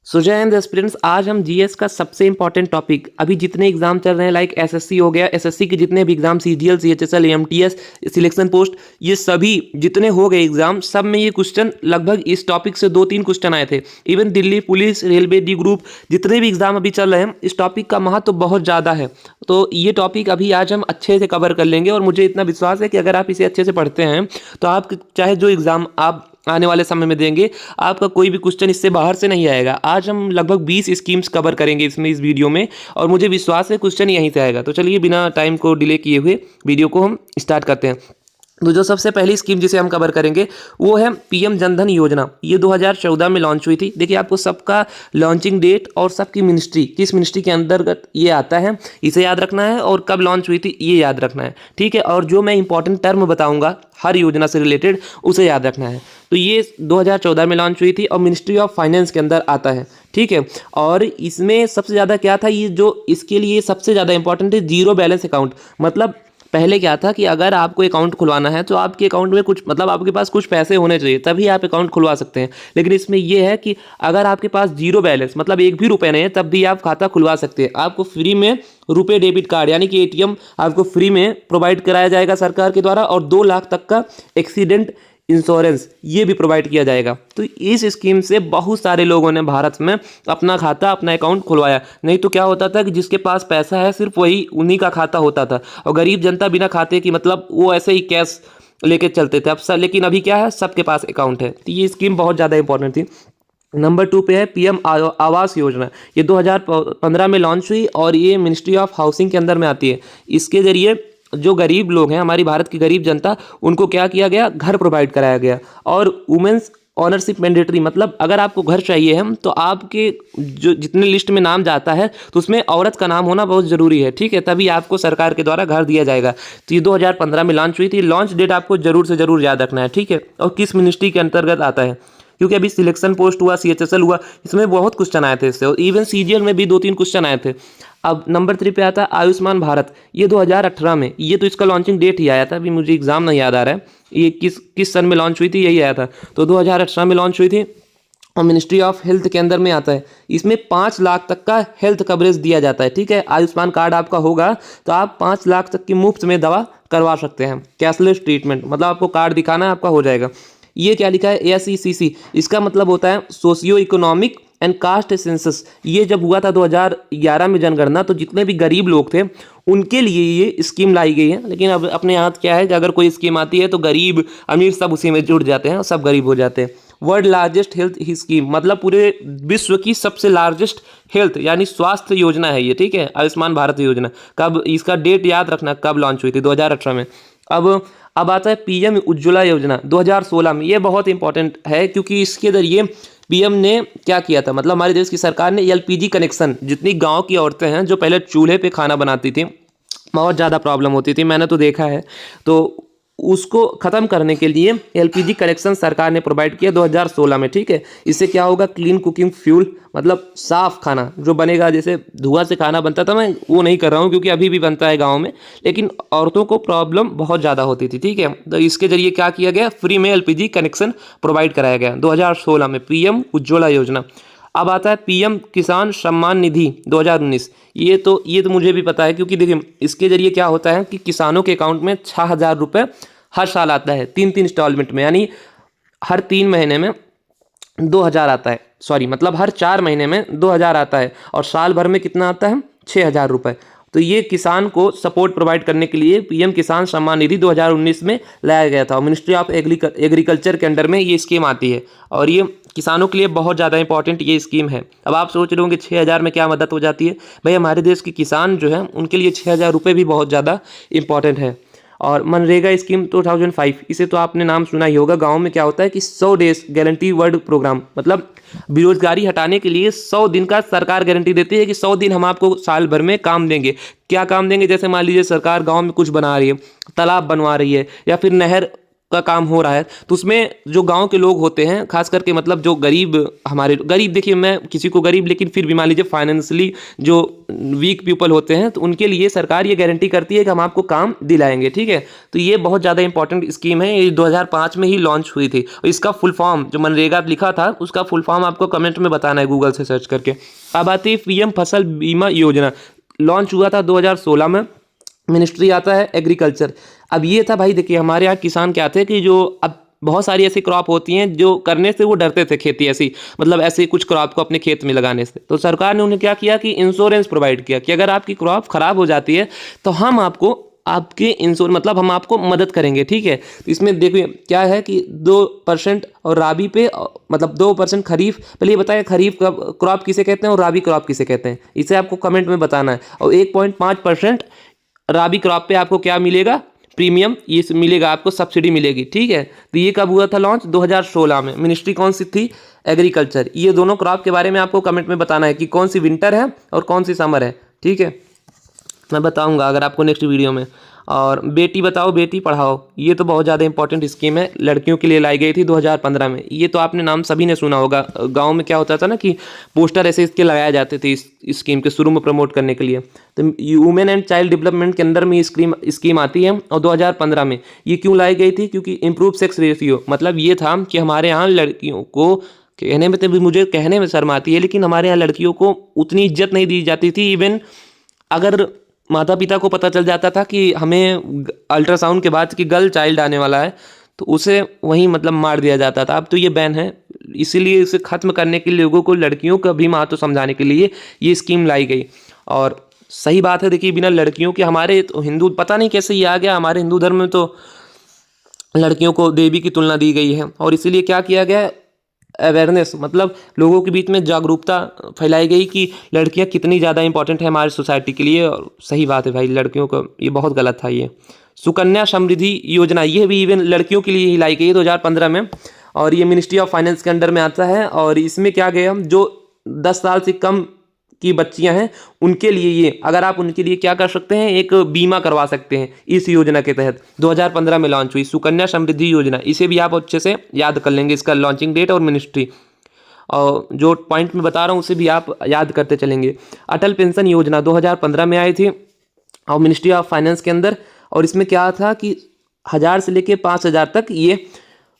सो जय हिंद एस्पिरेंट्स। आज हम जीएस का सबसे इंपॉर्टेंट टॉपिक, अभी जितने एग्जाम चल रहे हैं लाइक एसएससी हो गया, एसएससी के जितने भी exam, CGL, CHSL, MTS, selection post, ये सभी जितने हो गए एग्जाम, सब में ये क्वेश्चन लगभग इस टॉपिक से 2-3 क्वेश्चन आए थे। Even Delhi police, railway, D group, जितने भी एग्जाम अभी चल रहे हैं, इस टॉपिक का महत्व तो बहुत ज़्यादा है। तो ये टॉपिक अभी आज हम अच्छे से कवर कर लेंगे और मुझे इतना विश्वास है कि अगर आप इसे अच्छे से पढ़ते हैं तो आप चाहे जो एग्ज़ाम आप आने वाले समय में देंगे, आपका कोई भी क्वेश्चन इससे बाहर से नहीं आएगा। आज हम लगभग 20 स्कीम्स कवर करेंगे इस वीडियो में और मुझे विश्वास है क्वेश्चन यहीं से आएगा। तो चलिए बिना टाइम को डिले किए हुए वीडियो को हम स्टार्ट करते हैं। तो जो सबसे पहली स्कीम जिसे हम कवर करेंगे वो है पीएम जनधन योजना। ये 2014 में लॉन्च हुई थी। देखिए, आपको सबका लॉन्चिंग डेट और सबकी मिनिस्ट्री, किस मिनिस्ट्री के अंतर्गत ये आता है, इसे याद रखना है, और कब लॉन्च हुई थी ये याद रखना है। ठीक है, और जो मैं इंपॉर्टेंट टर्म बताऊंगा हर योजना से रिलेटेड, उसे याद रखना है। तो ये 2014 में लॉन्च हुई थी और मिनिस्ट्री ऑफ फाइनेंस के अंदर आता है। ठीक है, और इसमें सबसे ज़्यादा क्या था, ये जो इसके लिए सबसे ज़्यादा इंपॉर्टेंट है जीरो बैलेंस अकाउंट। मतलब पहले क्या था कि अगर आपको अकाउंट खुलवाना है तो आपके अकाउंट में कुछ, मतलब आपके पास कुछ पैसे होने चाहिए तभी आप अकाउंट खुलवा सकते हैं। लेकिन इसमें यह है कि अगर आपके पास जीरो बैलेंस, मतलब एक भी रुपए नहीं है, तब भी आप खाता खुलवा सकते हैं। आपको फ्री में रुपए डेबिट कार्ड यानी कि एटीएम आपको फ्री में प्रोवाइड कराया जाएगा सरकार के द्वारा, और 2 लाख तक का एक्सीडेंट इंश्योरेंस ये भी प्रोवाइड किया जाएगा। तो इस स्कीम से बहुत सारे लोगों ने भारत में अपना खाता, अपना अकाउंट खुलवाया। नहीं तो क्या होता था कि जिसके पास पैसा है सिर्फ वही उन्हीं का खाता होता था, और गरीब जनता बिना खाते की, मतलब वो ऐसे ही कैश लेके चलते थे। अब सब, लेकिन अभी क्या है, सबके पास अकाउंट है। तो ये स्कीम बहुत ज़्यादा इंपॉर्टेंट थी। नंबर 2 पे है पीएम आवास योजना। ये 2015 में लॉन्च हुई और ये मिनिस्ट्री ऑफ हाउसिंग के अंदर में आती है। इसके जरिए जो गरीब लोग हैं, हमारी भारत की गरीब जनता, उनको क्या किया गया, घर प्रोवाइड कराया गया। और वुमेन्स ऑनरशिप मैंडेटरी, मतलब अगर आपको घर चाहिए है तो आपके जो जितने लिस्ट में नाम जाता है तो उसमें औरत का नाम होना बहुत ज़रूरी है। ठीक है, तभी आपको सरकार के द्वारा घर दिया जाएगा। तो ये 2015 में लॉन्च हुई थी। लॉन्च डेट आपको जरूर से जरूर याद रखना है। ठीक है, और किस मिनिस्ट्री के अंतर्गत आता है, क्योंकि अभी सिलेक्शन पोस्ट हुआ, सीएचएसएल हुआ, इसमें बहुत क्वेश्चन आए थे इससे, और इवन सीजीएल में भी 2-3 क्वेश्चन आए थे। अब नंबर 3 पे आता है आयुष्मान भारत। ये 2018 में, ये तो इसका लॉन्चिंग डेट ही आया था, अभी मुझे एग्जाम नहीं याद आ रहा है ये किस सन में लॉन्च हुई थी, यही आया था। तो 2018 में लॉन्च हुई थी और मिनिस्ट्री ऑफ हेल्थ के अंदर में आता है। इसमें 5 लाख तक का हेल्थ कवरेज दिया जाता है। ठीक है, आयुष्मान कार्ड आपका होगा तो आप 5 लाख तक की मुफ्त में दवा करवा सकते हैं, कैशलेस ट्रीटमेंट। मतलब आपको कार्ड दिखाना है, आपका हो जाएगा। ये क्या लिखा है, एसईसीसी, इसका मतलब होता है socio economic and caste census. ये जब हुआ था 2011 में जनगणना, तो जितने भी गरीब लोग थे उनके लिए ये स्कीम लाई गई है। लेकिन अब अपने यहाँ क्या है कि अगर कोई स्कीम आती है तो गरीब अमीर सब उसी में जुड़ जाते हैं और सब गरीब हो जाते हैं। वर्ल्ड लार्जेस्ट हेल्थ स्कीम, मतलब पूरे विश्व की सबसे लार्जेस्ट हेल्थ यानी स्वास्थ्य योजना है ये। ठीक है, आयुष्मान भारत योजना। कब, इसका डेट याद रखना कब लॉन्च हुई थी, 2018 में। अब आता है पीएम उज्ज्वला योजना 2016 में। ये बहुत इंपॉर्टेंट है क्योंकि इसके जरिए पीएम ने क्या किया था, मतलब हमारे देश की सरकार ने एलपीजी कनेक्शन, जितनी गांव की औरतें हैं जो पहले चूल्हे पे खाना बनाती थी, बहुत ज़्यादा प्रॉब्लम होती थी, मैंने तो देखा है, तो उसको ख़त्म करने के लिए एलपीजी कनेक्शन सरकार ने प्रोवाइड किया 2016 में। ठीक है, इससे क्या होगा, क्लीन कुकिंग फ्यूल, मतलब साफ खाना जो बनेगा, जैसे धुआं से खाना बनता था, मैं वो नहीं कर रहा हूँ क्योंकि अभी भी बनता है गाँव में, लेकिन औरतों को प्रॉब्लम बहुत ज़्यादा होती थी। ठीक है, तो इसके जरिए क्या किया गया, फ्री में एलपीजी कनेक्शन प्रोवाइड कराया गया 2016 में, पीएम उज्ज्वला योजना। अब आता है पीएम किसान सम्मान निधि 2019। ये तो मुझे भी पता है, क्योंकि देखिए इसके जरिए क्या होता है कि किसानों के अकाउंट में 6,000 रुपये हर साल आता है, 3-3 इंस्टॉलमेंट में, यानी हर 3 महीने में 2,000 आता है। सॉरी, मतलब हर 4 महीने में 2,000 आता है, और साल भर में कितना आता है, 6,000 रुपये। तो ये किसान को सपोर्ट प्रोवाइड करने के लिए पीएम किसान सम्मान निधि 2019 में लाया गया था, और मिनिस्ट्री ऑफ एग्रीकल्चर के अंडर में ये स्कीम आती है, और ये किसानों के लिए बहुत ज़्यादा इंपॉर्टेंट ये स्कीम है। अब आप सोच रहे होंगे 6,000 में क्या मदद हो जाती है। भाई, हमारे देश के किसान जो हैं उनके लिए 6,000 रुपये भी बहुत ज़्यादा इंपॉर्टेंट है। और मनरेगा स्कीम 2005, इसे तो आपने नाम सुना ही होगा। गांव में क्या होता है कि 100 डेज गारंटी वर्ड प्रोग्राम, मतलब बेरोजगारी हटाने के लिए 100 दिन का सरकार गारंटी देती है कि 100 दिन हम आपको साल भर में काम देंगे। क्या काम देंगे, जैसे मान लीजिए सरकार गांव में कुछ बना रही है, तालाब बनवा रही है, या फिर नहर का काम हो रहा है, तो उसमें जो गांव के लोग होते हैं खास करके, मतलब जो गरीब, हमारे गरीब, देखिए मैं किसी को गरीब, लेकिन फिर भी मान लीजिए फाइनेंशियली जो वीक पीपल होते हैं, तो उनके लिए सरकार ये गारंटी करती है कि हम आपको काम दिलाएंगे। ठीक है, तो ये बहुत ज़्यादा इंपॉर्टेंट स्कीम है, ये 2005 में ही लॉन्च हुई थी। और इसका फुल फॉर्म जो मनरेगा लिखा था, उसका फुल फॉर्म आपको कमेंट में बताना है गूगल से सर्च करके। अब आती है पीएम फसल बीमा योजना, लॉन्च हुआ था 2016 में, मिनिस्ट्री आता है एग्रीकल्चर। अब ये था भाई, देखिए हमारे यहाँ किसान क्या थे कि जो अब बहुत सारी ऐसी क्रॉप होती हैं जो करने से वो डरते थे, खेती ऐसी, मतलब ऐसे कुछ क्रॉप को अपने खेत में लगाने से, तो सरकार ने उन्हें क्या किया कि इंश्योरेंस प्रोवाइड किया कि अगर आपकी क्रॉप खराब हो जाती है तो हम आपको आपके इंश्योरेंस, मतलब हम आपको मदद करेंगे। ठीक है, तो इसमें देखिए क्या है कि 2% और राबी पे, मतलब 2% खरीफ, पहले ये बताया खरीफ क्रॉप किसे कहते हैं और राबी क्रॉप किसे कहते हैं, इसे आपको कमेंट में बताना है। और 1.5% राबी क्रॉप पे आपको क्या मिलेगा, प्रीमियम ये मिलेगा, आपको सब्सिडी मिलेगी। ठीक है, तो ये कब हुआ था लॉन्च, 2016 में। मिनिस्ट्री कौन सी थी, एग्रीकल्चर। ये दोनों क्रॉप के बारे में आपको कमेंट में बताना है कि कौन सी विंटर है और कौन सी समर है। ठीक है, मैं बताऊंगा अगर आपको नेक्स्ट वीडियो में। और बेटी बचाओ बेटी पढ़ाओ, ये तो बहुत ज़्यादा इंपॉर्टेंट स्कीम है, लड़कियों के लिए लाई गई थी 2015 में। ये तो आपने नाम सभी ने सुना होगा, गांव में क्या होता था ना कि पोस्टर ऐसे इसके लगाए जाते थे इस स्कीम के शुरू में प्रमोट करने के लिए। तो वुमेन एंड चाइल्ड डेवलपमेंट के अंदर में ये स्कीम आती है। और 2015 में ये क्यों लाई गई थी, क्योंकि इम्प्रूव सेक्स रेशियो, मतलब ये था कि हमारे यहाँ लड़कियों को, कहने में तो भी मुझे कहने में शर्म आती है, लेकिन हमारे यहाँ लड़कियों को उतनी इज्जत नहीं दी जाती थी। इवन अगर माता पिता को पता चल जाता था कि हमें अल्ट्रासाउंड के बाद कि गर्ल चाइल्ड आने वाला है, तो उसे वहीं मतलब मार दिया जाता था। अब तो ये बैन है, इसीलिए इसे ख़त्म करने के लिए, लोगों को लड़कियों का भी महत्व समझाने के लिए ये स्कीम लाई गई। और सही बात है, देखिए बिना लड़कियों के, हमारे तो हिंदू, पता नहीं कैसे ये आ गया, हमारे हिंदू धर्म में तो लड़कियों को देवी की तुलना दी गई है। और इसीलिए क्या किया गया, अवेयरनेस, मतलब लोगों के बीच में जागरूकता फैलाई गई कि लड़कियां कितनी ज़्यादा इंपॉर्टेंट है हमारी सोसाइटी के लिए। और सही बात है भाई, लड़कियों को ये बहुत गलत था। ये सुकन्या समृद्धि योजना, ये भी इवन लड़कियों के लिए ही लाई गई है 2015 में। और ये मिनिस्ट्री ऑफ फाइनेंस के अंडर में आता है। और इसमें क्या गया, जो 10 साल से कम की बच्चियां हैं उनके लिए, ये अगर आप उनके लिए क्या कर सकते हैं, एक बीमा करवा सकते हैं इस योजना के तहत। 2015 में लॉन्च हुई सुकन्या समृद्धि योजना, इसे भी आप अच्छे से याद कर लेंगे, इसका लॉन्चिंग डेट और मिनिस्ट्री, और जो पॉइंट में बता रहा हूँ उसे भी आप याद करते चलेंगे। अटल पेंशन योजना 2015 में आई थी और मिनिस्ट्री ऑफ फाइनेंस के अंदर। और इसमें क्या था कि 1000 से लेके 5000 तक ये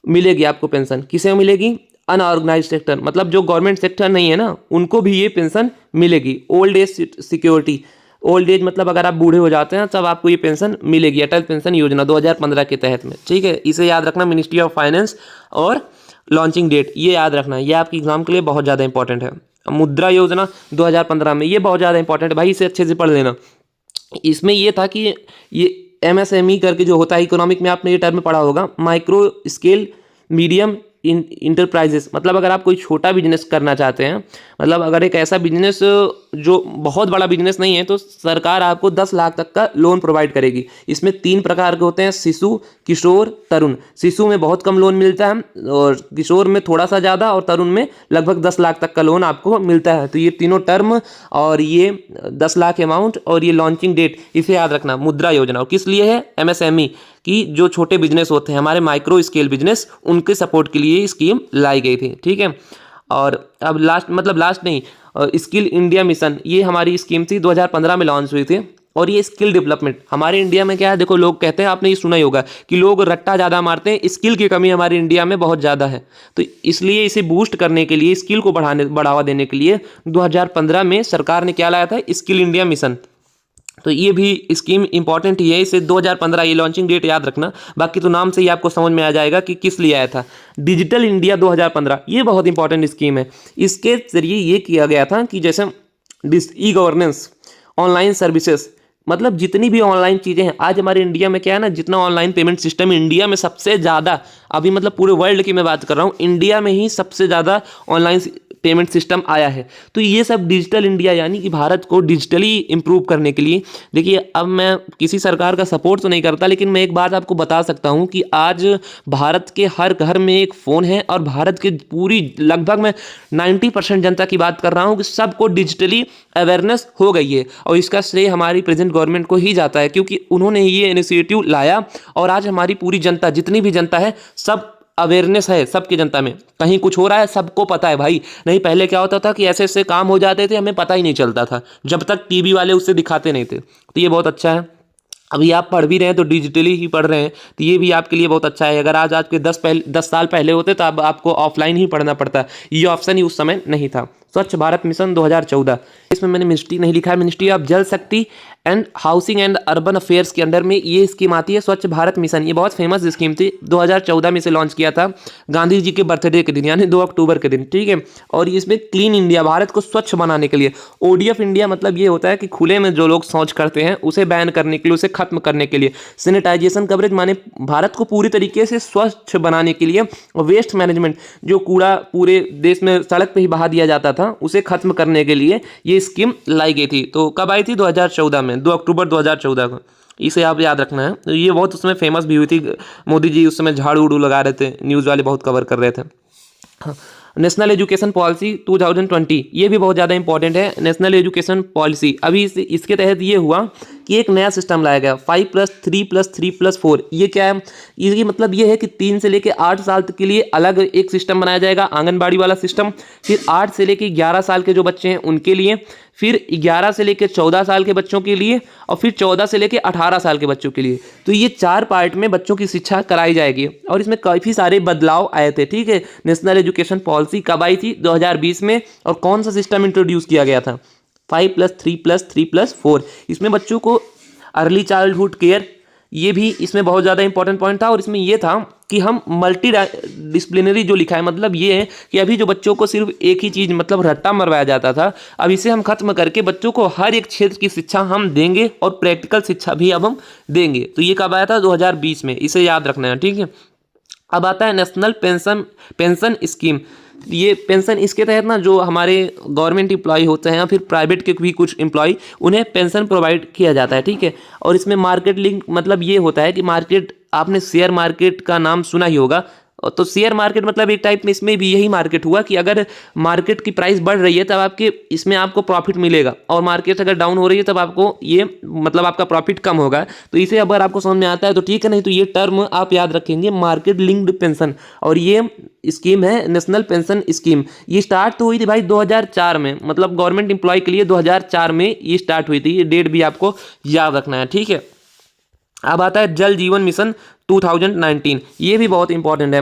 मिलेगी आपको पेंशन। किसे मिलेगी, अनऑर्गेनाइज सेक्टर, मतलब जो गवर्नमेंट सेक्टर नहीं है ना, उनको भी ये पेंशन मिलेगी। Old age security, old age मतलब अगर आप बूढ़े हो जाते हैं तब आपको ये पेंशन मिलेगी, अटल पेंशन योजना 2015 के तहत में। ठीक है, इसे याद रखना, मिनिस्ट्री ऑफ फाइनेंस और लॉन्चिंग डेट ये याद रखना, ये आपके एग्जाम के लिए बहुत ज़्यादा इंपॉर्टेंट है। मुद्रा योजना 2015 में, ये बहुत ज़्यादा इंपॉर्टेंट है भाई, इसे अच्छे से पढ़ लेना। इसमें ये था कि ये MSME करके जो होता है इकोनॉमिक में, आपने ये टर्म पढ़ा होगा, माइक्रो स्केल मीडियम इंटरप्राइजेस, मतलब अगर आप कोई छोटा बिजनेस करना चाहते हैं, मतलब अगर एक ऐसा बिजनेस जो बहुत बड़ा बिजनेस नहीं है, तो सरकार आपको 10 लाख तक का लोन प्रोवाइड करेगी। इसमें 3 प्रकार के होते हैं, शिशु, किशोर, तरुण। शिशु में बहुत कम लोन मिलता है और किशोर में थोड़ा सा ज़्यादा और तरुण में लगभग 10 लाख तक का लोन आपको मिलता है। तो ये तीनों टर्म और ये 10 लाख अमाउंट और ये लॉन्चिंग डेट, इसे याद रखना। मुद्रा योजना और किस लिए है, MSME की जो छोटे बिजनेस होते हैं हमारे माइक्रो स्केल बिजनेस, उनके सपोर्ट के लिए स्कीम लाई गई थी। ठीक है, और अब लास्ट, मतलब लास्ट नहीं, स्किल इंडिया मिशन, ये हमारी स्कीम थी 2015 में लॉन्च हुई थी। और ये स्किल डेवलपमेंट हमारे इंडिया में क्या है, देखो लोग कहते हैं, आपने ये सुना ही होगा कि लोग रट्टा ज़्यादा मारते हैं, स्किल की कमी हमारे इंडिया में बहुत ज़्यादा है। तो इसलिए इसे बूस्ट करने के लिए, स्किल को बढ़ावा देने के लिए 2015 में सरकार ने क्या लाया था, स्किल इंडिया मिशन। तो ये भी स्कीम इंपॉर्टेंट ही है, इसे 2015 ये लॉन्चिंग डेट याद रखना, बाकी तो नाम से ही आपको समझ में आ जाएगा कि किस लिए आया था। डिजिटल इंडिया 2015, ये बहुत इंपॉर्टेंट स्कीम है। इसके जरिए ये किया गया था कि जैसे ई गवर्नेंस, ऑनलाइन सर्विसेज, मतलब जितनी भी ऑनलाइन चीज़ें हैं आज हमारे इंडिया में, क्या है ना, जितना ऑनलाइन पेमेंट सिस्टम इंडिया में सबसे ज़्यादा, अभी मतलब पूरे वर्ल्ड की मैं बात कर रहा हूँ, इंडिया में ही सबसे ज़्यादा ऑनलाइन पेमेंट सिस्टम आया है। तो ये सब डिजिटल इंडिया यानी कि भारत को डिजिटली इंप्रूव करने के लिए, देखिए अब मैं किसी सरकार का सपोर्ट तो नहीं करता, लेकिन मैं एक बात आपको बता सकता हूँ कि आज भारत के हर घर में एक फ़ोन है और भारत के पूरी लगभग मैं 90% जनता की बात कर रहा हूँ कि सबको डिजिटली अवेयरनेस हो गई है। और इसका श्रेय हमारी प्रेजेंट गवर्नमेंट को ही जाता है, क्योंकि उन्होंने ये इनिशिएटिव लाया और आज हमारी पूरी जनता, जितनी भी जनता है, सब अवेयरनेस है सबकी जनता में। कहीं कुछ हो रहा है सबको पता है भाई। नहीं पहले क्या होता था कि ऐसे ऐसे काम हो जाते थे, हमें पता ही नहीं चलता था जब तक टीवी वाले उससे दिखाते नहीं थे। तो ये बहुत अच्छा है। अभी आप पढ़ भी रहे हैं तो डिजिटली ही पढ़ रहे हैं, तो ये भी आपके लिए बहुत अच्छा है। अगर आज के 10 साल पहले होते तो अब आपको ऑफलाइन ही पढ़ना पड़ता, ये ऑप्शन ही उस समय नहीं था। स्वच्छ भारत मिशन 2014, इसमें मैंने मिनिस्ट्री नहीं लिखा है, मिनिस्ट्री ऑफ जल शक्ति and housing and urban affairs के अंडर में ये स्कीम आती है स्वच्छ भारत मिशन। ये बहुत फेमस स्कीम थी, 2014 में इसे लॉन्च किया था गांधी जी के बर्थडे के दिन, यानी 2 अक्टूबर के दिन, ठीक है। और इसमें क्लीन इंडिया, भारत को स्वच्छ बनाने के लिए, ओडीएफ इंडिया मतलब ये होता है कि खुले में जो लोग शौच करते हैं उसे बैन करने के लिए, उसे खत्म करने के लिए। सैनिटाइजेशन कवरेज माने भारत को पूरी तरीके से स्वच्छ बनाने के लिए। और वेस्ट मैनेजमेंट, जो कूड़ा पूरे देश में सड़क पर ही बहा दिया जाता था, उसे खत्म करने के लिए ये स्कीम लाई गई थी। तो कब आई थी? 2014 में, 2 अक्टूबर 2014 को। इसे आप याद रखना है। तो ये बहुत उसमें फेमस भी हुई थी। मोदी जी उस समय झाड़ू उड़ू लगा रहे थे, न्यूज़ वाले बहुत कवर कर रहे थे। हाँ, नेशनल एजुकेशन पॉलिसी 2020, ये भी बहुत ज़्यादा इंपॉर्टेंट है। नेशनल एजुकेशन पॉलिसी, अभी इसके तहत ये हुआ कि एक नया सिस्टम लाया गया, 5+3+3+4। ये क्या है? ये मतलब ये है कि 3 से लेकर 8 साल तक के लिए अलग एक सिस्टम बनाया जाएगा, आंगनबाड़ी वाला सिस्टम। फिर 8 से लेकर 11 साल के जो बच्चे हैं उनके लिए, फिर 11 से लेकर 14 साल के बच्चों के लिए, और फिर 14 से लेकर 18 साल के बच्चों के लिए। तो ये 4 पार्ट में बच्चों की शिक्षा कराई जाएगी। और इसमें काफ़ी सारे बदलाव आए थे, ठीक है। नेशनल एजुकेशन पॉलिसी कब आई थी? 2020 में। और कौन सा सिस्टम इंट्रोड्यूस किया गया था? 5+3+3+4। इसमें बच्चों को अर्ली चाइल्डहुड केयर, ये भी इसमें बहुत ज़्यादा इंपॉर्टेंट पॉइंट था। और इसमें ये था कि हम मल्टी डिसिप्लिनरी जो लिखा है, मतलब ये है कि अभी जो बच्चों को सिर्फ एक ही चीज़, मतलब रट्टा मरवाया जाता था, अब इसे हम खत्म करके बच्चों को हर एक क्षेत्र की शिक्षा हम देंगे और प्रैक्टिकल शिक्षा भी अब हम देंगे। तो ये कब आया था? 2020 में। इसे याद रखना है, ठीक है। अब आता है नेशनल पेंशन स्कीम। ये पेंशन, इसके तहत ना जो हमारे गवर्नमेंट एम्प्लॉय होते हैं या फिर प्राइवेट के भी कुछ एम्प्लॉय, उन्हें पेंशन प्रोवाइड किया जाता है, ठीक है। और इसमें मार्केट लिंक, मतलब ये होता है कि मार्केट, आपने शेयर मार्केट का नाम सुना ही होगा। तो शेयर मार्केट मतलब एक टाइप में इसमें भी यही मार्केट हुआ कि अगर मार्केट की प्राइस बढ़ रही है तब आपके इसमें आपको प्रॉफिट मिलेगा, और मार्केट अगर डाउन हो रही है तब आपको ये मतलब आपका प्रॉफिट कम होगा। तो इसे अगर आपको समझ में आता है तो ठीक है, नहीं तो ये टर्म आप याद रखेंगे, मार्केट लिंक्ड पेंशन। और ये स्कीम है नेशनल पेंशन स्कीम। ये स्टार्ट तो हुई थी भाई 2004 में, मतलब गवर्नमेंट एम्प्लॉय के लिए 2004 में ये स्टार्ट हुई थी। ये डेट भी आपको याद रखना है, ठीक है। अब आता है जल जीवन मिशन 2019। ये भी बहुत इंपॉर्टेंट है।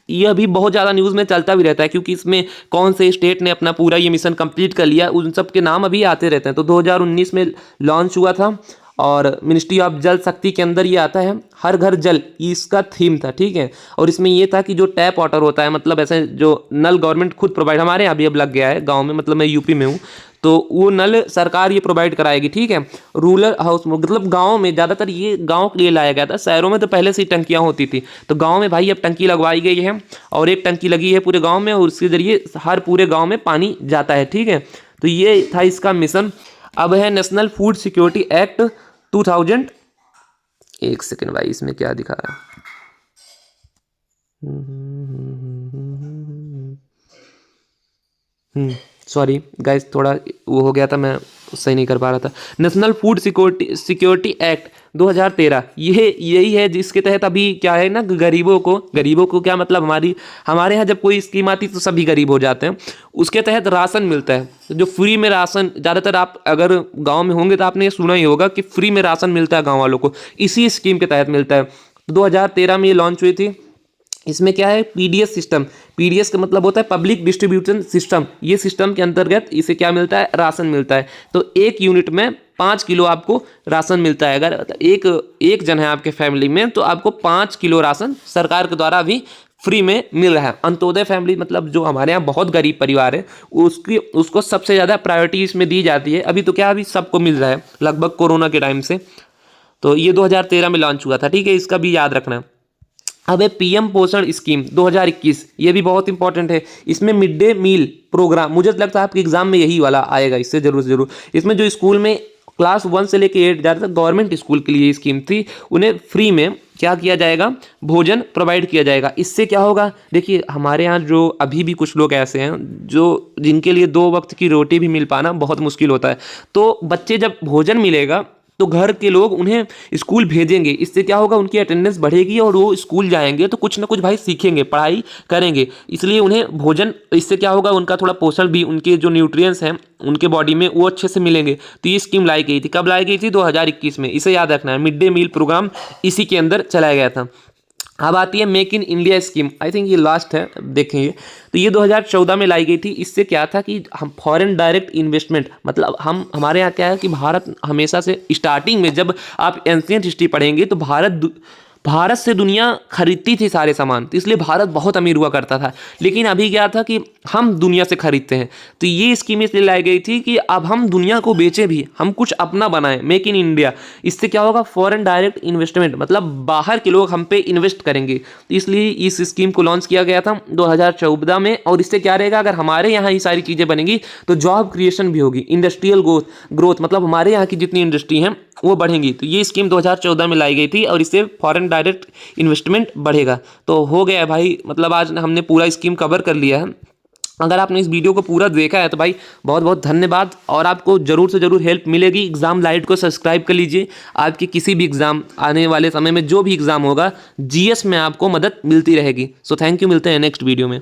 ये भी बहुत ज़्यादा न्यूज़ में चलता भी रहता है, क्योंकि इसमें कौन से स्टेट ने अपना पूरा ये मिशन कंप्लीट कर लिया, उन सब के नाम अभी आते रहते हैं। तो 2019 में लॉन्च हुआ था और मिनिस्ट्री ऑफ जल शक्ति के अंदर ये आता है। हर घर जल, इसका थीम था, ठीक है। और इसमें ये था कि जो टैप वाटर होता है, मतलब ऐसे जो नल गवर्नमेंट खुद प्रोवाइड, हमारे यहाँ भी अब लग गया है गाँव में, मतलब मैं यूपी में हूँ, तो वो नल सरकार ये प्रोवाइड कराएगी, ठीक है। रूरल हाउस, मतलब गांव में, ज़्यादातर ये गांव के लिए लाया गया था। शहरों में तो पहले से ही टंकियां होती थी, तो गांव में भाई अब टंकी लगवाई गई है, और एक टंकी लगी है पूरे गांव में, और उसके जरिए हर पूरे गांव में पानी जाता है, ठीक है। तो ये था इसका मिशन। अब है नेशनल फूड सिक्योरिटी एक्ट 2000। एक सेकेंड भाई, इसमें क्या दिखा रहा है? सॉरी गाइस, थोड़ा वो हो गया था, मैं सही नहीं कर पा रहा था। नेशनल फूड सिक्योरिटी एक्ट 2013, ये यही है जिसके तहत अभी क्या है ना, गरीबों को क्या मतलब, हमारे यहाँ जब कोई स्कीम आती तो सभी गरीब हो जाते हैं। उसके तहत राशन मिलता है, तो जो फ्री में राशन, ज़्यादातर आप अगर गाँव में होंगे तो आपने ये सुना ही होगा कि फ्री में राशन मिलता है गाँव वालों को, इसी स्कीम के तहत मिलता है। 2013 में ये लॉन्च हुई थी। इसमें क्या है? PDS system. पीडीएस का मतलब होता है पब्लिक डिस्ट्रीब्यूशन सिस्टम। ये सिस्टम के अंतर्गत इसे क्या मिलता है? राशन मिलता है। तो एक यूनिट में 5 किलो आपको राशन मिलता है। अगर एक जन है आपके फैमिली में तो आपको 5 किलो राशन सरकार के द्वारा भी फ्री में मिल रहा है। अंत्योदय फैमिली, मतलब जो हमारे यहाँ बहुत गरीब परिवार है, उसको सबसे ज़्यादा प्रायोरिटी इसमें दी जाती है। अभी तो क्या, अभी सबको मिल रहा है लगभग कोरोना के टाइम से। तो ये 2013 में लॉन्च हुआ था, ठीक है, इसका भी याद रखना। अब है पीएम पोषण स्कीम 2021, ये भी बहुत इंपॉर्टेंट है। इसमें मिड डे मील प्रोग्राम, मुझे तो लगता है आपके एग्जाम में यही वाला आएगा, इससे जरूर से जरूर। इसमें जो स्कूल में क्लास 1 से लेकर 8 ज़्यादातर गवर्नमेंट स्कूल के लिए स्कीम थी, उन्हें फ्री में क्या किया जाएगा, भोजन प्रोवाइड किया जाएगा। इससे क्या होगा, देखिए हमारे यहाँ जो अभी भी कुछ लोग ऐसे हैं जो जिनके लिए 2 वक्त की रोटी भी मिल पाना बहुत मुश्किल होता है, तो बच्चे जब भोजन मिलेगा तो घर के लोग उन्हें स्कूल भेजेंगे। इससे क्या होगा, उनकी अटेंडेंस बढ़ेगी और वो स्कूल जाएंगे तो कुछ ना कुछ भाई सीखेंगे, पढ़ाई करेंगे। इसलिए उन्हें भोजन, इससे क्या होगा, उनका थोड़ा पोषण भी, उनके जो न्यूट्रिएंट्स हैं उनके बॉडी में वो अच्छे से मिलेंगे। तो ये स्कीम लाई गई थी, कब लाई गई थी, 2021 में। इसे याद रखना है, मिड डे मील प्रोग्राम इसी के अंदर चलाया गया था। अब आती है make in India scheme, I think ये लास्ट है, देखेंगे। तो ये 2014 में लाई गई थी। इससे क्या था कि हम फॉरेन डायरेक्ट इन्वेस्टमेंट, मतलब हमारे यहाँ क्या है कि भारत हमेशा से स्टार्टिंग में, जब आप एंशिएंट हिस्ट्री पढ़ेंगे तो भारत से दुनिया खरीदती थी सारे सामान, तो इसलिए भारत बहुत अमीर हुआ करता था। लेकिन अभी क्या था कि हम दुनिया से खरीदते हैं, तो ये स्कीम इसलिए लाई गई थी कि अब हम दुनिया को बेचें भी, हम कुछ अपना बनाएं, मेक इन इंडिया। इससे क्या होगा, फॉरेन डायरेक्ट इन्वेस्टमेंट, मतलब बाहर के लोग हम पे इन्वेस्ट करेंगे। तो इसलिए इस स्कीम को लॉन्च किया गया था 2014 में। और इससे क्या रहेगा, अगर हमारे यहाँ ये सारी चीज़ें बनेंगी तो जॉब क्रिएशन भी होगी, इंडस्ट्रियल ग्रोथ, मतलब हमारे यहाँ की जितनी इंडस्ट्री हैं वो बढ़ेंगी। तो ये स्कीम 2014 में लाई गई थी और इससे फॉरेन डायरेक्ट इन्वेस्टमेंट बढ़ेगा। तो हो गया भाई, मतलब आज हमने पूरा स्कीम कवर कर लिया है। अगर आपने इस वीडियो को पूरा देखा है तो भाई बहुत बहुत धन्यवाद, और आपको ज़रूर से ज़रूर हेल्प मिलेगी। एग्ज़ाम लाइट को सब्सक्राइब कर लीजिए, आपकी किसी भी एग्ज़ाम आने वाले समय में जो भी एग्ज़ाम होगा जीएस में आपको मदद मिलती रहेगी। सो थैंक यू, मिलते हैं नेक्स्ट वीडियो में।